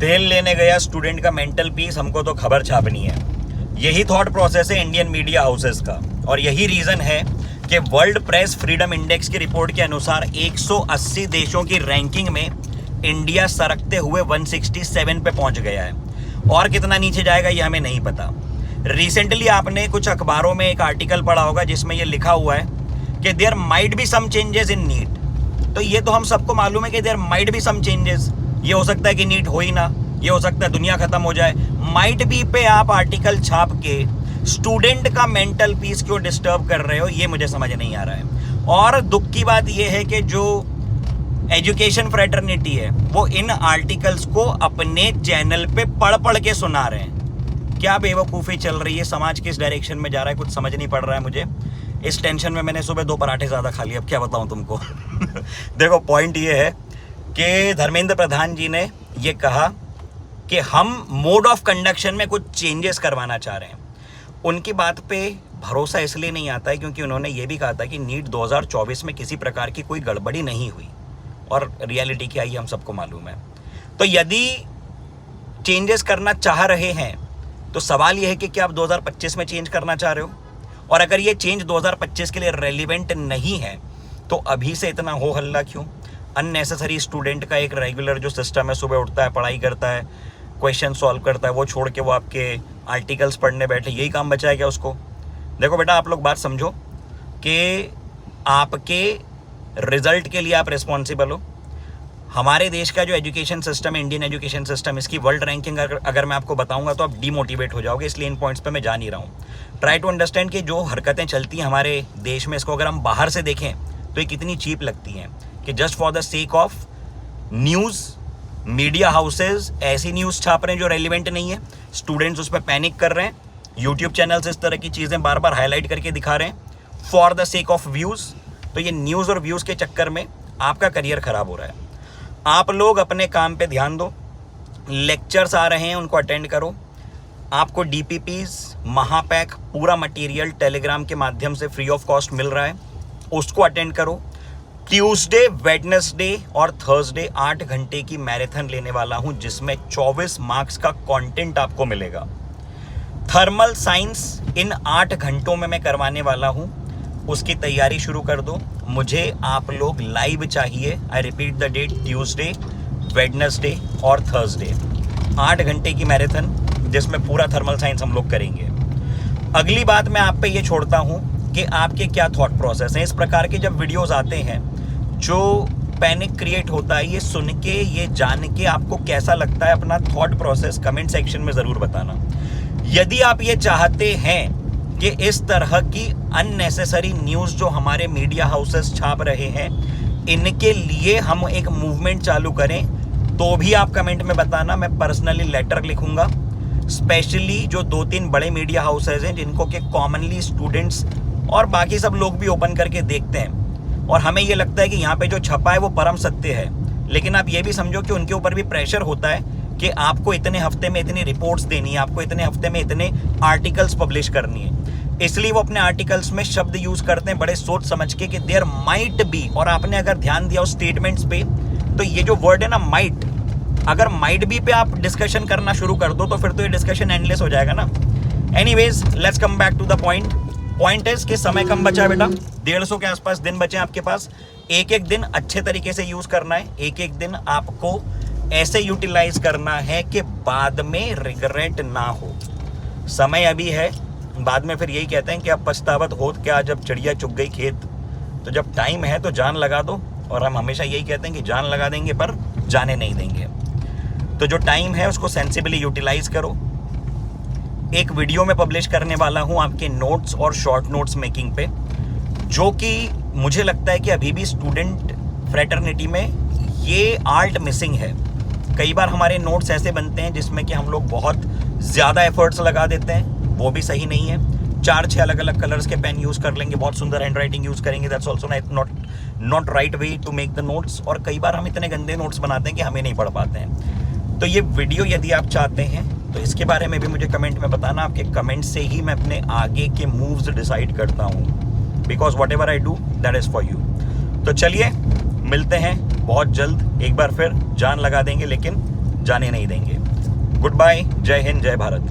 तेल लेने गया स्टूडेंट का मेंटल पीस, हमको तो खबर छापनी है। यही थॉट प्रोसेस है इंडियन मीडिया हाउसेस का, और यही रीज़न है कि वर्ल्ड प्रेस फ्रीडम इंडेक्स की रिपोर्ट के अनुसार 180 देशों की रैंकिंग में इंडिया सरकते हुए 167 पे पहुंच गया है, और कितना नीचे जाएगा ये हमें नहीं पता। रिसेंटली आपने कुछ अखबारों में एक आर्टिकल पढ़ा होगा जिसमें ये लिखा हुआ है कि there might be some changes in NEET. तो ये तो हम सबको मालूम है कि there might be some changes, ये हो सकता है कि नीट हो ही ना, ये हो सकता है दुनिया खत्म हो जाए। माइट बी पे आप आर्टिकल छाप के स्टूडेंट का मेंटल पीस क्यों डिस्टर्ब कर रहे हो, ये मुझे समझ नहीं आ रहा है। और दुख की बात ये है कि जो एजुकेशन फ्रेटर्निटी है वो इन आर्टिकल्स को अपने चैनल पे पढ़ पढ़ के सुना रहे हैं। क्या बेवकूफ़ी चल रही है, समाज किस डायरेक्शन में जा रहा है, कुछ समझ नहीं पड़ रहा है मुझे। इस टेंशन में मैंने सुबह 2 पराठे ज़्यादा खा लिए, अब क्या बताऊं तुमको। देखो पॉइंट ये है कि धर्मेंद्र प्रधान जी ने ये कहा कि हम मोड ऑफ कंडक्शन में कुछ चेंजेस करवाना चाह रहे हैं। उनकी बात पे भरोसा इसलिए नहीं आता है क्योंकि उन्होंने ये भी कहा था कि नीट 2024 में किसी प्रकार की कोई गड़बड़ी नहीं हुई, और रियलिटी क्या आई हम सबको मालूम है। तो यदि चेंजेस करना चाह रहे हैं तो सवाल ये है कि क्या आप 2025 में चेंज करना चाह रहे हो, और अगर ये चेंज 2025 के लिए रेलिवेंट नहीं है तो अभी से इतना हो हल्ला क्यों। अननेसेसरी स्टूडेंट का एक रेगुलर जो सिस्टम है, सुबह उठता है, पढ़ाई करता है, क्वेश्चन सॉल्व करता है, वो छोड़ के वो आपके आर्टिकल्स पढ़ने बैठे, यही काम बचा है क्या उसको। देखो बेटा, आप लोग बात समझो कि आपके रिजल्ट के लिए आप रिस्पॉन्सिबल हो। हमारे देश का जो एजुकेशन सिस्टम है, इंडियन एजुकेशन सिस्टम, इसकी वर्ल्ड रैंकिंग अगर मैं आपको बताऊंगा तो आप डीमोटिवेट हो जाओगे, इसलिए इन पॉइंट्स पे मैं जा नहीं रहा हूँ। ट्राई टू अंडरस्टैंड कि जो हरकतें चलती हैं हमारे देश में, इसको अगर हम बाहर से देखें तो ये कितनी चीप लगती हैं कि just for the sake of news media houses ऐसी न्यूज़ छाप रहे हैं जो रेलिवेंट नहीं है, स्टूडेंट्स उस पर पैनिक कर रहे हैं, यूट्यूब चैनल्स इस तरह की चीज़ें बार बार हाईलाइट करके दिखा रहे हैं for the sake of views. तो ये न्यूज़ और व्यूज़ के चक्कर में आपका करियर ख़राब हो रहा है। आप लोग अपने काम पे ध्यान दो, लेक्चर्स आ रहे हैं उनको अटेंड करो। आपको DPPs, महापैक, पूरा मटेरियल टेलीग्राम के माध्यम से फ्री ऑफ कॉस्ट मिल रहा है, उसको अटेंड करो। ट्यूसडे, वेडनेसडे और थर्सडे 8 घंटे की मैराथन लेने वाला हूं जिसमें 24 मार्क्स का कंटेंट आपको मिलेगा। थर्मल साइंस इन 8 घंटों में मैं करवाने वाला हूं, उसकी तैयारी शुरू कर दो। मुझे आप लोग लाइव चाहिए। I repeat the date, Tuesday, Wednesday और थर्सडे 8 घंटे की मैराथन जिसमें पूरा थर्मल साइंस हम लोग करेंगे। अगली बात मैं आप पे ये छोड़ता हूं कि आपके क्या थॉट प्रोसेस हैं। इस प्रकार के जब वीडियोस आते हैं जो पैनिक क्रिएट होता है, ये सुन के, ये जान के आपको कैसा लगता है, अपना थॉट प्रोसेस कमेंट सेक्शन में ज़रूर बताना। यदि आप ये चाहते हैं कि इस तरह की अननेसेसरी न्यूज़ जो हमारे मीडिया हाउसेस छाप रहे हैं इनके लिए हम एक मूवमेंट चालू करें, तो भी आप कमेंट में बताना। मैं पर्सनली लेटर लिखूंगा, स्पेशली जो 2-3 बड़े मीडिया हाउसेज हैं जिनको कि कॉमनली स्टूडेंट्स और बाकी सब लोग भी ओपन करके देखते हैं, और हमें ये लगता है कि यहाँ पे जो छपा है वो परम सत्य है। लेकिन आप ये भी समझो कि उनके ऊपर भी प्रेशर होता है कि आपको इतने हफ्ते में इतनी रिपोर्ट्स देनी है, आपको इतने हफ्ते में इतने आर्टिकल्स पब्लिश करनी है, इसलिए वो अपने आर्टिकल्स में शब्द यूज़ करते हैं बड़े सोच समझ के कि देयर माइट बी। और आपने अगर ध्यान दिया उस स्टेटमेंट्स पे, तो ये जो वर्ड है ना माइट, अगर माइट बी पे आप डिस्कशन करना शुरू कर दो तो फिर तो ये डिस्कशन एंडलेस हो जाएगा ना। Anyways, let's come back to the point. Point है कि समय कम बचा है बेटा, 150 के आसपास दिन बचे हैं आपके पास। एक एक दिन अच्छे तरीके से यूज़ करना है, एक एक दिन आपको ऐसे यूटिलाइज करना है कि बाद में रिग्रेट ना हो। समय अभी है, बाद में फिर यही कहते हैं कि अब पछतावत होत क्या जब चिड़िया चुग गई खेत। तो जब टाइम है तो जान लगा दो, और हम हमेशा यही कहते हैं कि जान लगा देंगे पर जाने नहीं देंगे। तो जो टाइम है उसको सेंसिबली यूटिलाइज करो। एक वीडियो में पब्लिश करने वाला हूँ आपके नोट्स और शॉर्ट नोट्स मेकिंग पे, जो कि मुझे लगता है कि अभी भी स्टूडेंट फ्रेटर्निटी में ये आर्ट मिसिंग है। कई बार हमारे नोट्स ऐसे बनते हैं जिसमें कि हम लोग बहुत ज़्यादा एफर्ट्स लगा देते हैं, वो भी सही नहीं है। 4-6 अलग अलग कलर्स के पेन यूज़ कर लेंगे, बहुत सुंदर हैंड राइटिंग यूज़ करेंगे, that's also not right way to make the notes. और कई बार हम इतने गंदे नोट्स बनाते हैं कि हमें नहीं पढ़ पाते हैं। तो ये वीडियो यदि आप चाहते हैं तो इसके बारे में भी मुझे कमेंट में बताना। आपके कमेंट से ही मैं अपने आगे के मूव्स डिसाइड करता हूँ, because what ever I do that is for you. तो चलिए मिलते हैं बहुत जल्द, एक बार फिर जान लगा देंगे लेकिन जाने नहीं देंगे। गुड बाय, जय हिंद, जय भारत।